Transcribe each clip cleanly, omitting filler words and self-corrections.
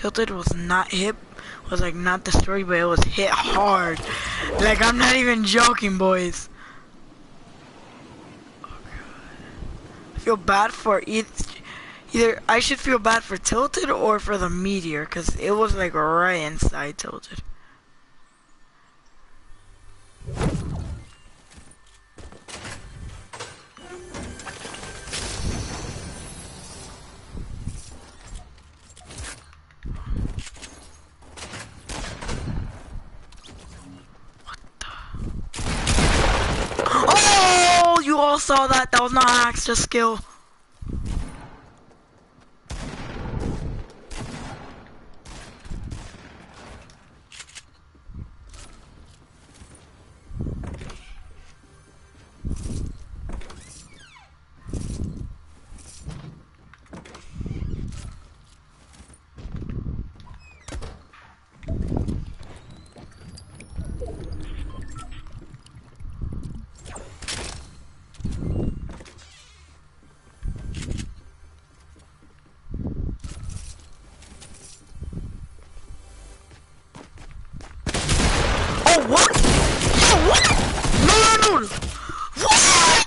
Tilted was not hit, was like not destroyed, but it was hit hard. Like I'm not even joking, boys. I feel bad for either I should feel bad for Tilted or for the meteor, cause it was like right inside Tilted. Oh, you all saw that. That was not an extra skill. Oh, what? Yo, what? No, no, no. What?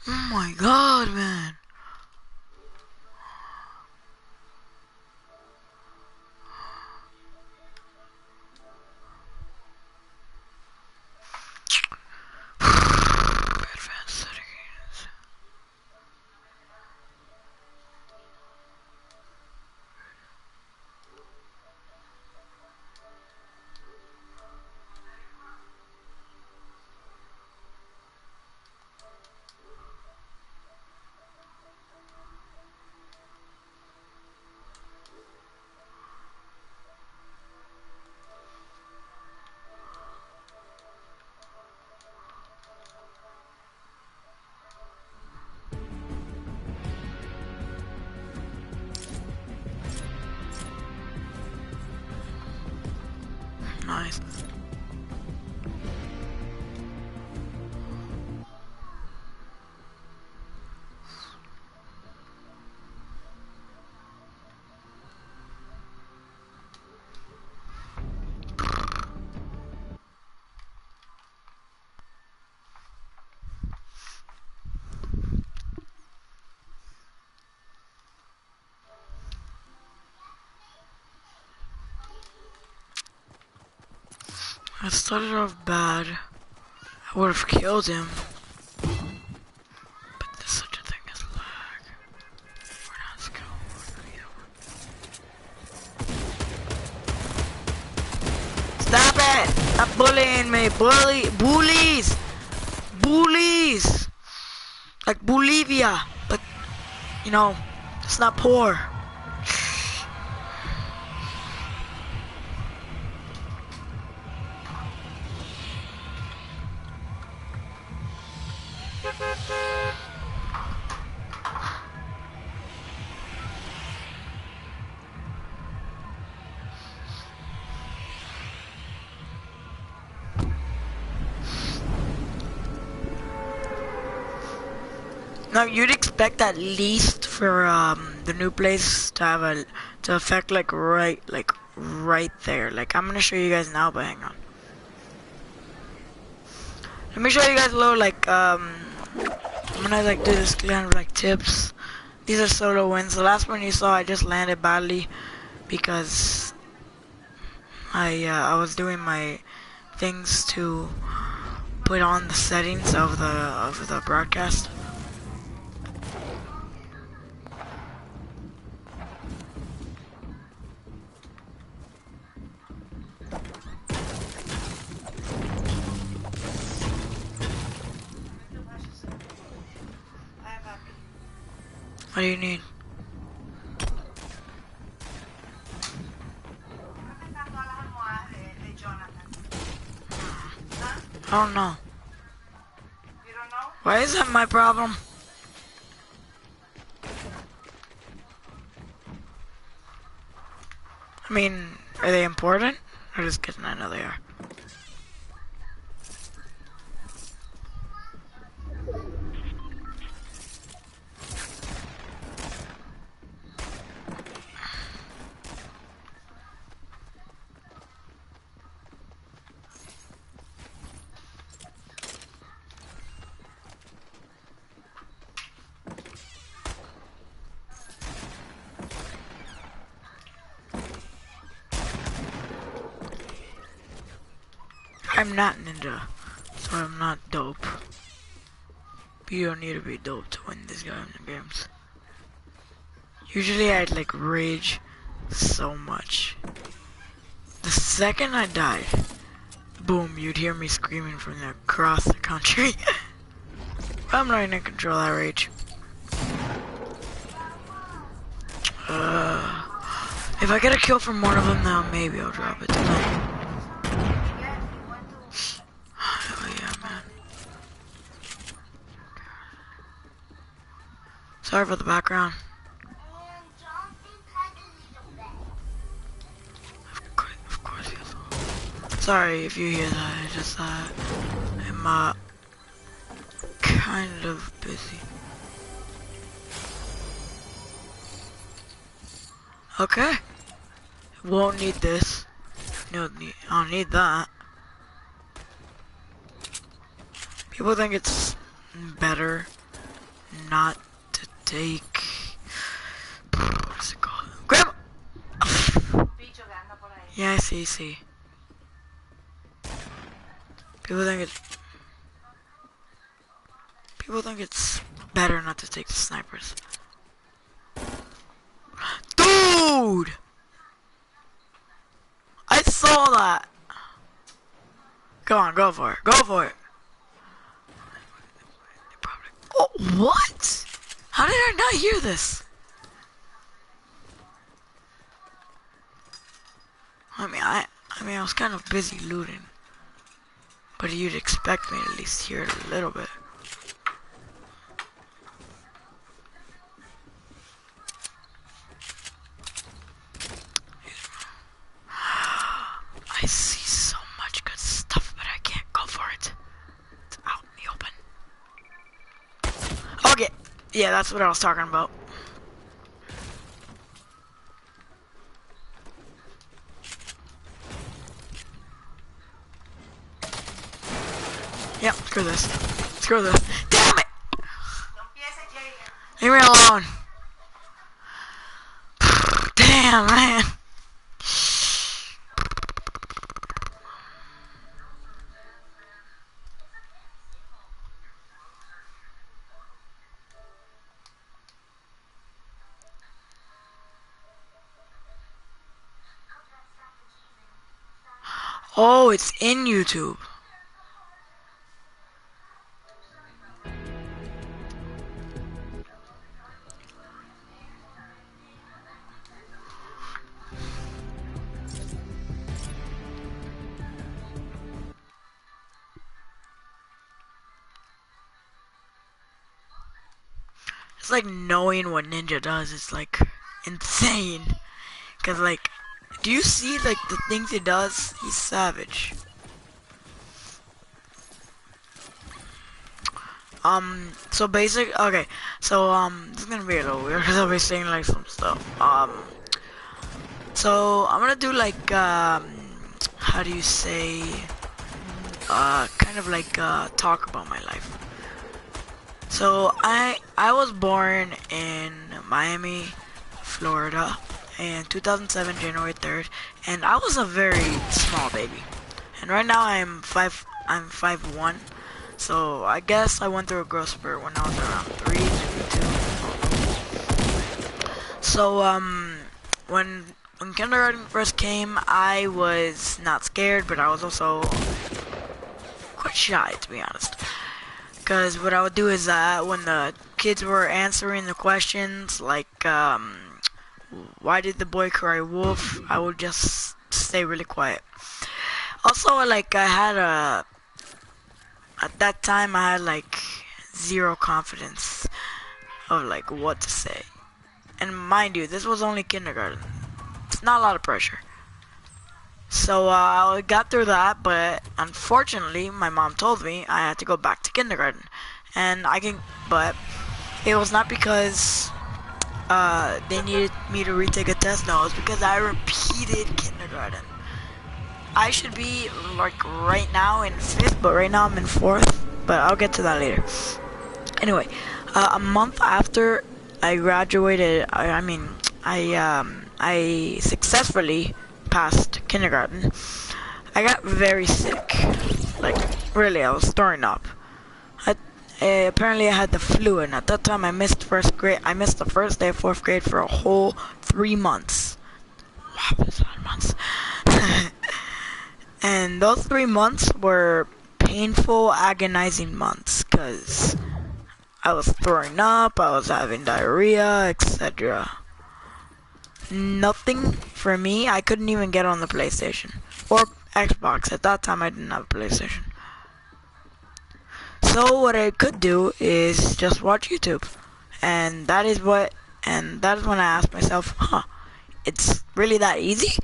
Oh my god, man. Advanced settings. Nice. I started off bad. I would have killed him. But there's such a thing as lag. We're not skilled. Stop it! Stop bullying me! Bullies! Bullies! Like Bolivia. But, you know, it's not poor. Now you'd expect at least for the new place to have to affect like right there. Like I'm gonna show you guys now, but hang on. Let me show you guys a little like I'm gonna like do this kind of like tips. These are solo wins. The last one you saw I just landed badly because I was doing my things to put on the settings of the broadcast. What do you need? I don't know. You don't know? Why is that my problem? I mean, are they important? Or just kidding, I know they are. I'm not ninja, so I'm not dope. You don't need to be dope to win this game in games. Usually I'd like rage so much. The second I died, boom, you'd hear me screaming from across the country. I'm not gonna control that rage. If I get a kill from one of them now, maybe I'll drop it tonight. Oh yeah, man. Sorry for the background. Of course, yes. Sorry if you hear that. I just I'm kind of busy. Okay. Won't need this. I don't need that. People think it's better not to take. What's it called? Grandma! Yeah, I see. People think it's better not to take the snipers. Dude! I saw that! Come on, go for it. Go for it. Oh, what? How did I not hear this? I was kind of busy looting. But you'd expect me to at least hear it a little bit. I see so much good stuff, but I can't go for it. It's out in the open. Okay, yeah, that's what I was talking about. Yep, screw this. Screw this. Damn it! Leave me alone. Damn, man. Oh, it's in YouTube. It's like knowing what Ninja does is like insane. Cause like, do you see like the things he does? He's savage. So okay, so this is gonna be a little weird because I'll be saying like some stuff. So I'm gonna do like how do you say kind of like talk about my life. So I was born in Miami, Florida in 2007 January 3rd, and I was a very small baby. And right now I'm 5'1", so I guess I went through a growth spurt when I was around 3, maybe 2. So when kindergarten first came, I was not scared, but I was also quite shy, to be honest. Because what I would do is when the kids were answering the questions, like why did the boy cry wolf, I would just stay really quiet. Also, like I had at that time I had like zero confidence of like what to say. And mind you, this was only kindergarten. It's not a lot of pressure. So I got through that, but unfortunately, my mom told me I had to go back to kindergarten, and but it was not because they needed me to retake a test. No, it was because I repeated kindergarten. I should be like right now in 5th, but right now I'm in 4th. But I'll get to that later. Anyway, a month after I graduated, I successfully passed kindergarten. I got very sick. Like, really, I was throwing up. Apparently I had the flu, and at that time I missed first grade. I missed the first day of 4th grade for a whole 3 months. Wow, that's a lot of months. And those 3 months were painful, agonizing months, because I was throwing up, I was having diarrhea, etc. Nothing for me. I couldn't even get on the PlayStation or Xbox. At that time I didn't have a PlayStation. So what I could do is just watch YouTube. And that is when I asked myself, it's really that easy?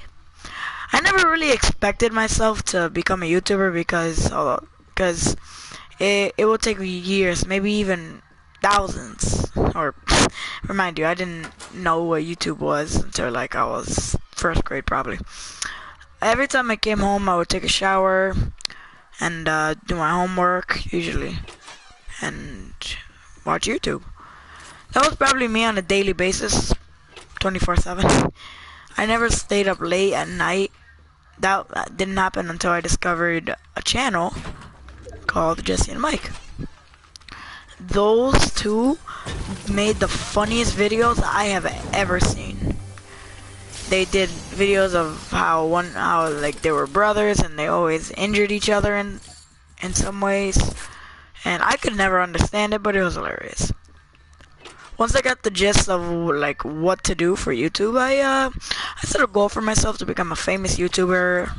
I never really expected myself to become a YouTuber because it will take years, maybe even thousands. Or remind you, I didn't know what YouTube was until like I was 1st grade probably. Every time I came home, I would take a shower and do my homework usually and watch YouTube. That was probably me on a daily basis, 24/7. I never stayed up late at night. That didn't happen until I discovered a channel called Jesse and Mike. Those two made the funniest videos I have ever seen. They did videos of how like they were brothers and they always injured each other in some ways, and I could never understand it, but it was hilarious. Once I got the gist of like what to do for YouTube, I set a goal for myself to become a famous YouTuber.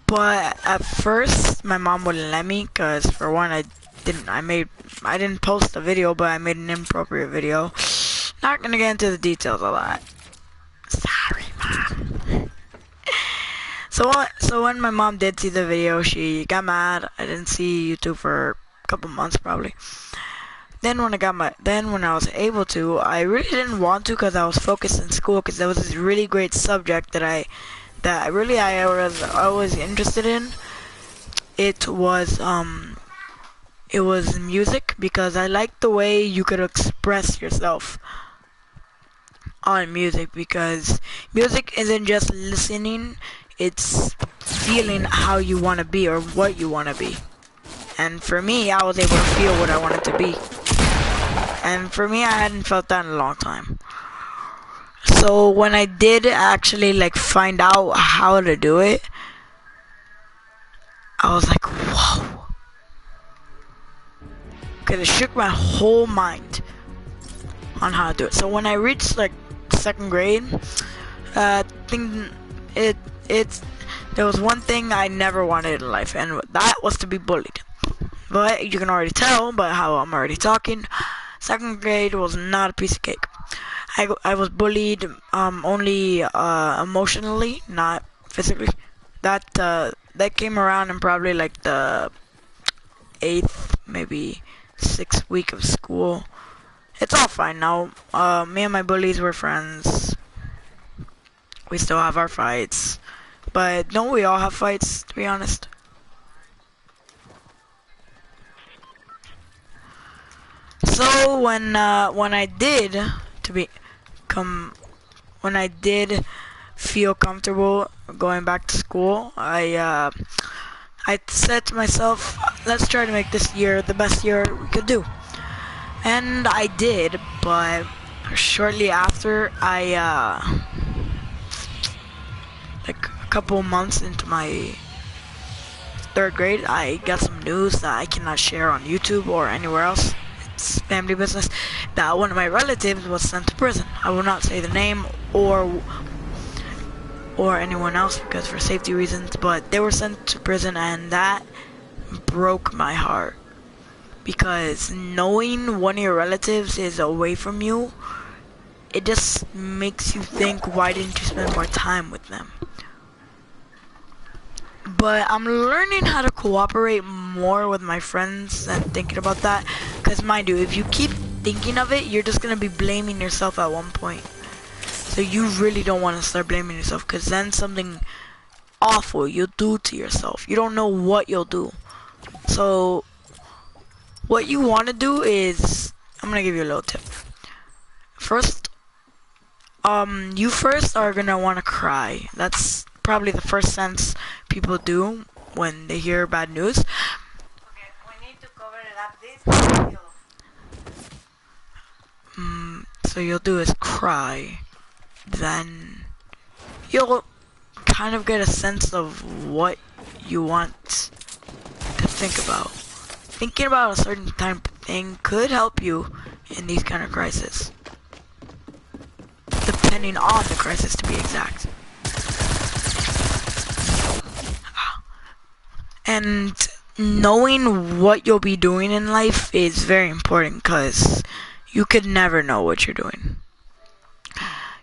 But at first, my mom wouldn't let me, cause for one, I didn't post a video, but I made an inappropriate video. Not gonna get into the details of that. Sorry, Mom. So when my mom did see the video, she got mad. I didn't see YouTube for a couple months probably. Then when I was able to, I really didn't want to because I was focused in school, because there was this really great subject that I was always interested in. It was music, because I liked the way you could express yourself on music, because music isn't just listening, it's feeling how you want to be or what you want to be. And for me, I was able to feel what I wanted to be. And for me, I hadn't felt that in a long time. So when I did actually like find out how to do it, I was like, whoa. Because it shook my whole mind on how to do it. So when I reached like 2nd grade, there was one thing I never wanted in life, and that was to be bullied. But you can already tell by how I'm already talking, 2nd grade was not a piece of cake. I was bullied only emotionally, not physically. That came around in probably like the 8th, maybe 6th week of school. It's all fine now. Me and my bullies were friends. We still have our fights, but don't we all have fights, to be honest? So when I did feel comfortable going back to school, I said to myself, let's try to make this year the best year we could do. And I did, but shortly after, like a couple months into my 3rd grade, I got some news that I cannot share on YouTube or anywhere else. It's family business. That one of my relatives was sent to prison. I will not say the name or anyone else because for safety reasons, but they were sent to prison, and that broke my heart. Because knowing one of your relatives is away from you, it just makes you think, why didn't you spend more time with them? But I'm learning how to cooperate more with my friends and thinking about that. Because mind you, if you keep thinking of it, you're just going to be blaming yourself at one point. So you really don't want to start blaming yourself, because then something awful you'll do to yourself. You don't know what you'll do. So what you want to do is, I'm going to give you a little tip. First, you first are going to want to cry. That's probably the first sense people do when they hear bad news. Okay, we need to cover it up this video. So you'll do is cry. Then you'll kind of get a sense of what you want to think about. Thinking about a certain type of thing could help you in these kind of crises. Depending on the crisis, to be exact. And knowing what you'll be doing in life is very important, because you could never know what you're doing.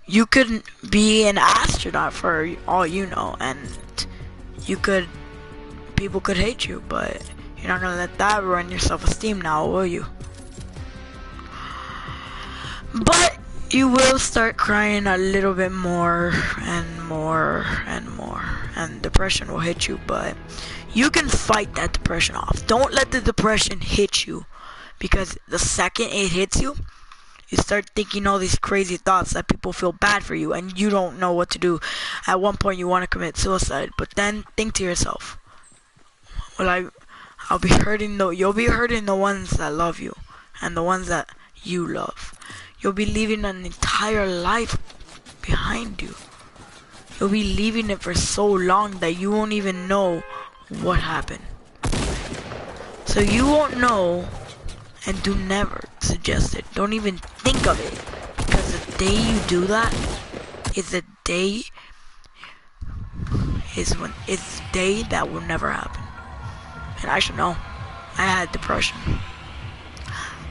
You could be an astronaut for all you know, and people could hate you, but you're not gonna let that ruin your self-esteem now, will you? But you will start crying a little bit more and more and more, and depression will hit you, but you can fight that depression off. Don't let the depression hit you, because the second it hits you, you start thinking all these crazy thoughts that people feel bad for you, and you don't know what to do. At one point you want to commit suicide, but then think to yourself, well, you'll be hurting the ones that love you, and the ones that you love. You'll be leaving an entire life behind you. You'll be leaving it for so long that you won't even know what happened. So you won't know, and do never suggest it. Don't even think of it, because the day you do that is the day that will never happen. And I should know. I had depression.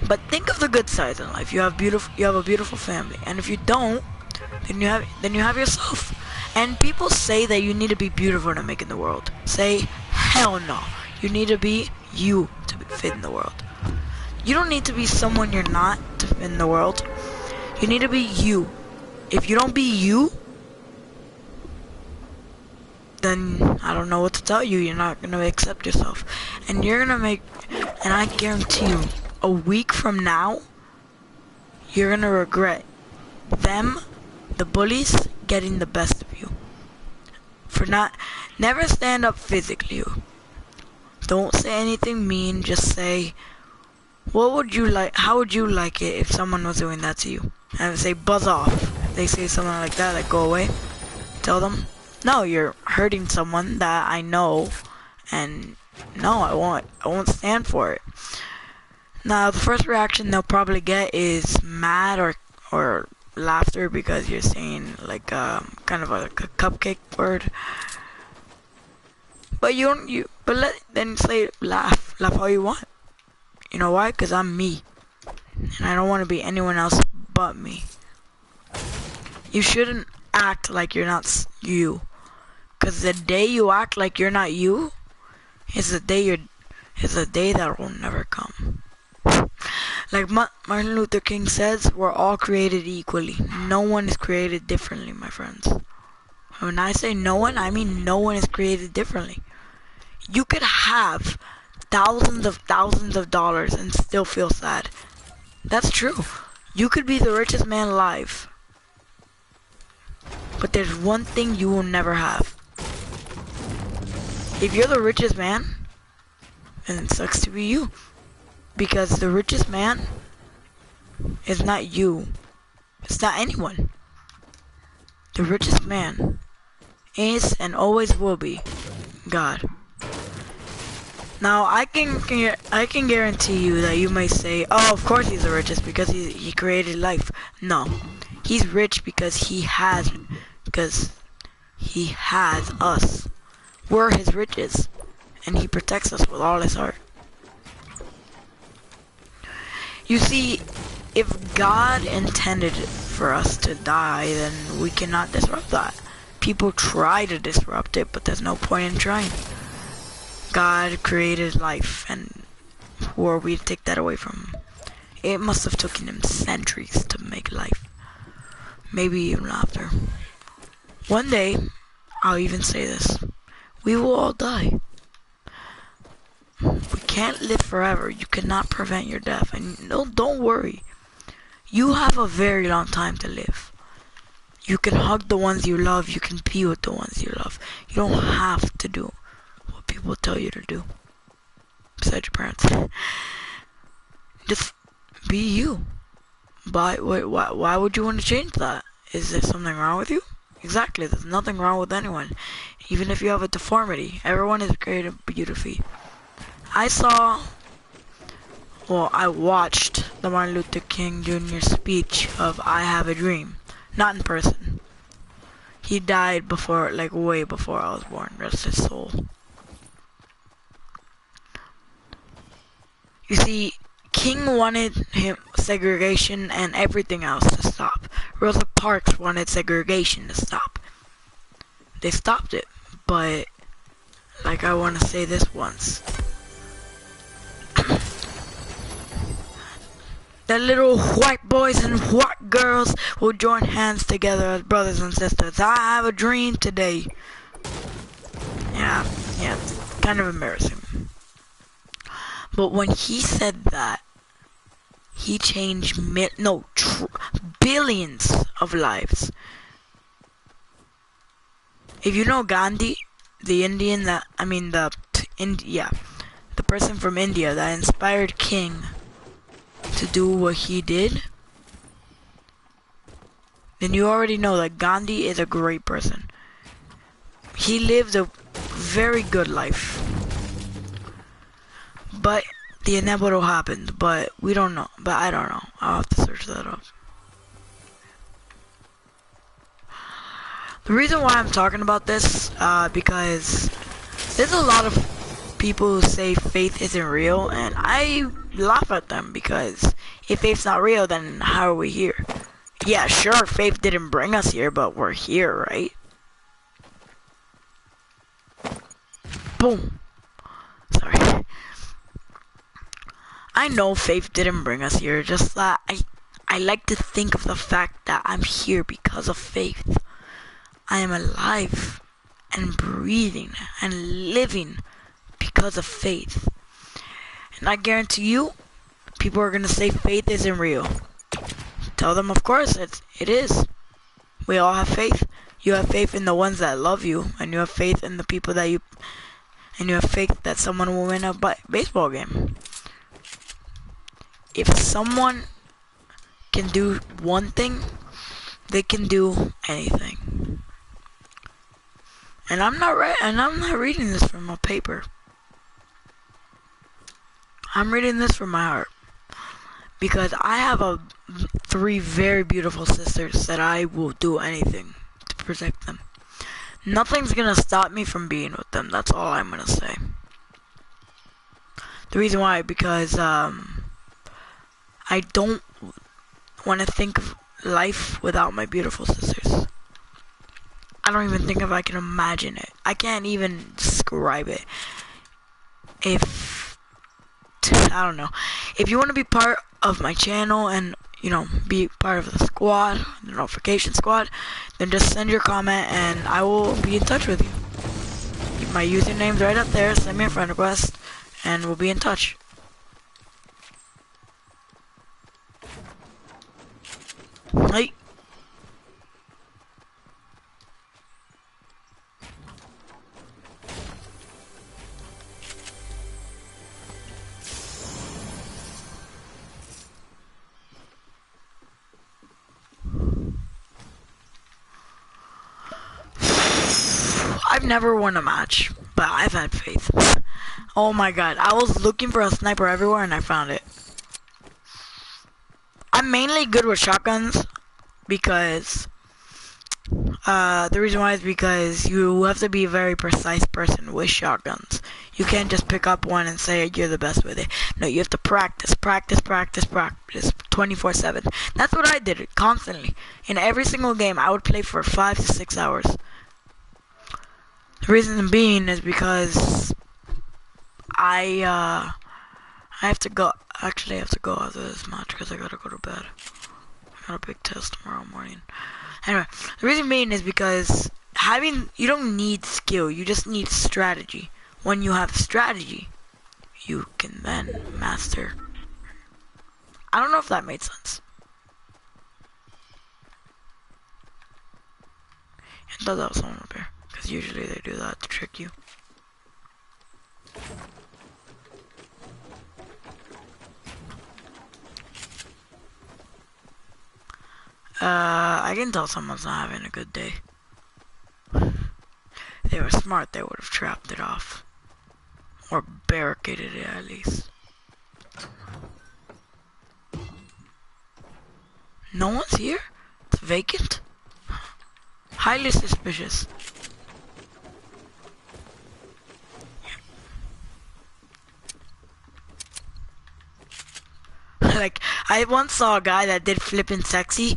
But think of the good sides in life. You have a beautiful family, and if you don't, then you have yourself. And people say that you need to be beautiful to make it in the world. Say, hell no. You need to be you to fit in the world. You don't need to be someone you're not to fit in the world. You need to be you. If you don't be you, then I don't know what to tell you. You're not gonna accept yourself, and and I guarantee you, a week from now, you're gonna regret the bullies, getting the best of you. Never stand up physically. Don't say anything mean. Just say, how would you like it if someone was doing that to you? And say, buzz off. If they say something like that, like, go away. Tell them, no, you're hurting someone that I know, and no, I won't stand for it. Now, the first reaction they'll probably get is mad or laughter, because you're saying like kind of like a cupcake word. But then say laugh how you want. You know why? Because I'm me, and I don't want to be anyone else but me. You shouldn't act like you're not you, because the day you act like you're not you is the day that will never come. Like Martin Luther King says, we're all created equally. No one is created differently, my friends. When I say no one, I mean no one is created differently. You could have thousands of dollars and still feel sad. That's true. You could be the richest man alive, but there's one thing you will never have. If you're the richest man, then it sucks to be you. Because the richest man is not you. It's not anyone. The richest man is and always will be God. Now, I can guarantee you that you may say, oh, of course he's the richest because he created life. No. He's rich because he has us. We're his riches, and he protects us with all his heart. You see, if God intended for us to die, then we cannot disrupt that. People try to disrupt it, but there's no point in trying. God created life, and who are we to take that away from him? It must have taken him centuries to make life. Maybe even after. One day, I'll even say this, we will all die. We can't live forever. You cannot prevent your death. And don't worry. You have a very long time to live. You can hug the ones you love. You can be with the ones you love. You don't have to do what people tell you to do. Besides your parents. Just be you. Why would you want to change that? Is there something wrong with you? Exactly, there's nothing wrong with anyone. Even if you have a deformity, everyone is created beautifully. I watched the Martin Luther King Jr. speech of I Have a Dream. Not in person. He died before, like way before I was born, rest his soul. You see, King wanted segregation and everything else to stop. Rosa Parks wanted segregation to stop. They stopped it, but like I want to say this once. The little white boys and white girls will join hands together as brothers and sisters. I have a dream today. Yeah, it's kind of embarrassing. But when he said that, he changed billions of lives. If you know Gandhi, the Indian the person from India that inspired King to do what he did, then you already know that Gandhi is a great person. He lived a very good life. But the inevitable happened, but we don't know. But I don't know. I'll have to search that up. The reason why I'm talking about this, because there's a lot of people who say faith isn't real, and I laugh at them because if faith's not real, then how are we here? Yeah, sure, faith didn't bring us here, but we're here, right? Boom. Sorry. I know faith didn't bring us here, just that I like to think of the fact that I'm here because of faith. I am alive and breathing and living because of faith. And I guarantee you, people are gonna say faith isn't real. Tell them, of course, it is. We all have faith. You have faith in the ones that love you, and you have faith in the people that and you have faith that someone will win a baseball game. If someone can do one thing, they can do anything. And I'm not reading this from a paper. I'm reading this from my heart. Because I have 3 very beautiful sisters that I will do anything to protect them. Nothing's gonna stop me from being with them. That's all I'm gonna say. The reason why, because I don't want to think of life without my beautiful sisters. I don't even think if I can imagine it. I can't even describe it. I don't know. If you want to be part of my channel and, you know, be part of the squad, the notification squad, then just send your comment and I will be in touch with you. My username's right up there. Send me a friend request and we'll be in touch. Hey. I've never won a match, but I've had faith. Oh my god, I was looking for a sniper everywhere and I found it. I'm mainly good with shotguns because the reason why is because you have to be a very precise person with shotguns. You can't just pick up one and say you're the best with it. No, you have to practice 24/7. That's what I did constantly. In every single game, I would play for 5 to 6 hours. The reason being is because I have to go. Actually, I have to go after this match because I gotta go to bed. I got a big test tomorrow morning. Anyway, the reason being is because you don't need skill, you just need strategy. When you have strategy, you can then master. I don't know if that made sense. I thought that was someone up here. Because usually they do that to trick you. I can tell someone's not having a good day. If they were smart, they would have trapped it off. Or barricaded it at least. No one's here? It's vacant? Highly suspicious. Like, I once saw a guy that did flippin' sexy.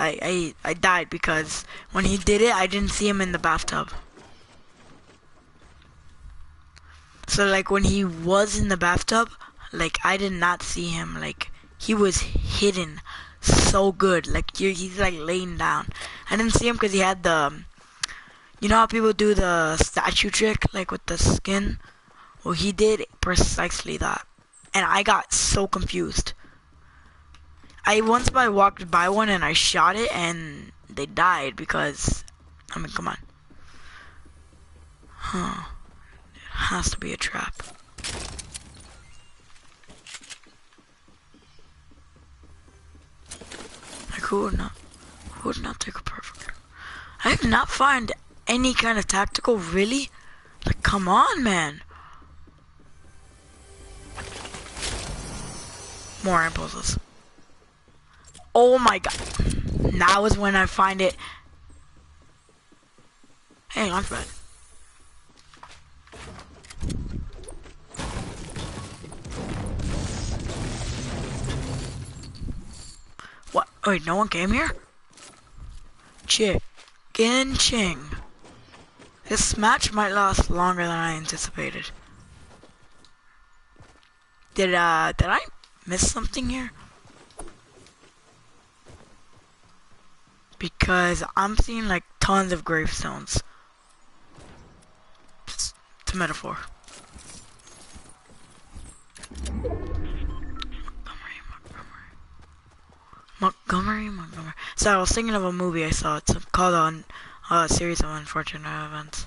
I died because when he did it, I didn't see him in the bathtub. So, like, when he was in the bathtub, like, I did not see him. Like, he was hidden so good. Like, he's, like, laying down. I didn't see him because he had the... You know how people do the statue trick, like, with the skin? Well, he did precisely that. And I got so confused. I once walked by one and I shot it and they died because, I mean, come on. Huh. It has to be a trap. Like, who would not take a perfect? I have not found any kind of tactical, really? Like, come on, man. More impulses. Oh my god. Now is when I find it. Hey, launchpad. What? Wait, no one came here? Chicken Ching. This match might last longer than I anticipated. Did I miss something here? Because I'm seeing like tons of gravestones. It's a metaphor. Montgomery. So I was thinking of a movie I saw. It's called a series of unfortunate events.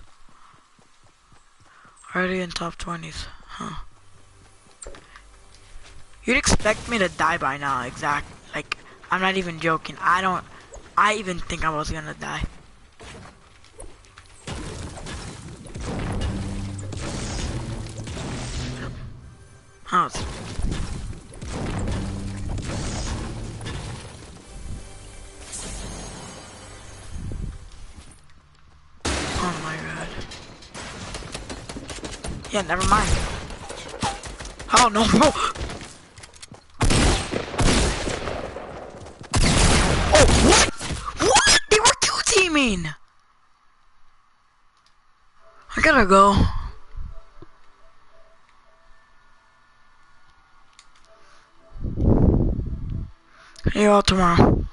Already in top 20s. Huh. You'd expect me to die by now, exactly. Like, I'm not even joking. I even think I was gonna die. Oh, oh my god. Yeah, never mind. Oh no, bro. Oh, what? What? They were two-teaming. I gotta go. See you all tomorrow.